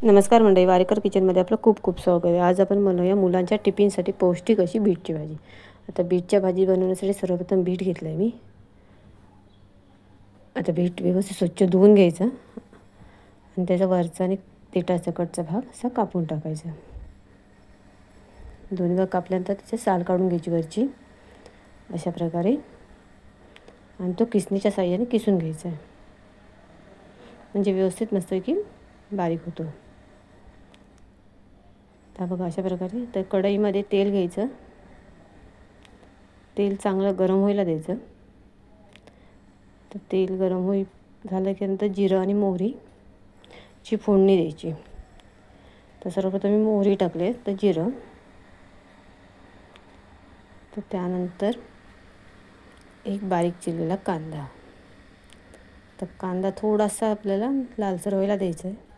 नमस्कार मंडळी, वारेकर किचनमध्ये आपलं खूप खूप स्वागत आहे। आज आपण बनवूया मुलांच्या टिफिनसाठी पौष्टिक अशी बीटची भाजी। आता बीटच्या भाजी बनवण्यासाठी सर्वप्रथम बीट घेतलं आहे मी। आता बीट व्यवस्थित स्वच्छ धुवून घ्यायचं आणि त्याचा वरचा आणि देठाचा कटचा भाग असा कापून टाकायचा। दोन्ही भाग कापल्यानंतर त्याची साल काढून घ्यायची वरची अशा प्रकारे, आणि तो किसणीच्या साहाय्याने किसून घ्यायचा म्हणजे व्यवस्थित मस्तपैकी बारीक होतो। तर बघा अशा प्रकारे। तर कढईमध्ये तेल घ्यायचं, तेल चांगलं गरम व्हायला द्यायचं। तर तेल गरम झालं की नंतर जिरं आणि मोहरीची फोडणी द्यायची। तर सर्वप्रथम मी मोहरी टाकले, तर जिरं, तर त्यानंतर एक बारीक चिरलेला कांदा। तर कांदा थोडासा आपल्याला लालसर व्हायला द्यायचा आहे।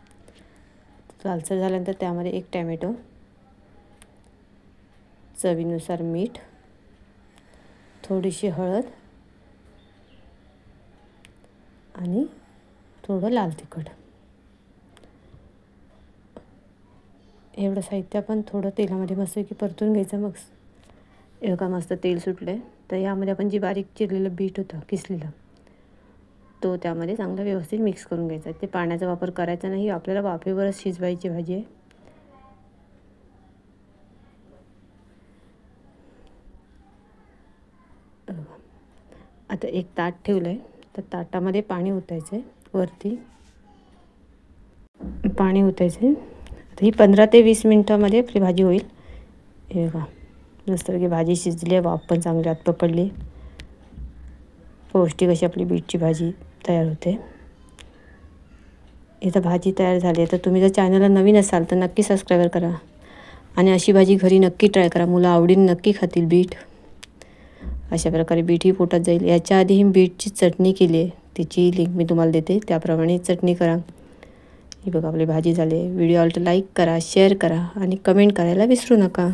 लालसर झाल्यानंतर त्यामध्ये एक टोमॅटो, चवीनुसार मीठ, थोडीशी हळद आणि थोडं लाल तिखट, एवढं साहित्य आपण थोडं तेलामध्ये मस्तपैकी परतून घ्यायचं। मग एवढं मस्त तेल सुटले तर यामध्ये आपण जी बारीक चिरलेलं बीट होतं किसलेलं, तो त्यामध्ये चांगलं व्यवस्थित मिक्स करून घ्यायचा। ते पाण्याचा वापर करायचा नाही, आपल्याला वाफेवरच शिजवायची भाजी आहे। आता एक ताट ठेवलं आहे, तर ताटामध्ये पाणी ओतायचं आहे, वरती पाणी ओतायचं आहे। आता ही 15 ते 20 मिनिटांमध्ये आपली भाजी होईल। हे बघा मस्तपैकी भाजी शिजली आहे, वाफ पण चांगली आत पकडली, पौष्टिक अशी आपली बीटची भाजी तयार होते। इथं भाजी तयार झाली आहे। तर तुम्ही जर चॅनलला नवीन असाल तर नक्की सबस्क्राईब करा आणि अशी भाजी घरी नक्की ट्राय करा, मुलं आवडीने नक्की खातील बीट। अशा प्रकारे बीटही पोटात जाईल। याच्या आधी ही बीटची चटणी केली आहे, तिची लिंक मी तुम्हाला देते, त्याप्रमाणे चटणी करा। ही बघा आपली भाजी झाली आहे। व्हिडिओ आवडला तर लाईक करा, शेअर करा आणि कमेंट करायला विसरू नका।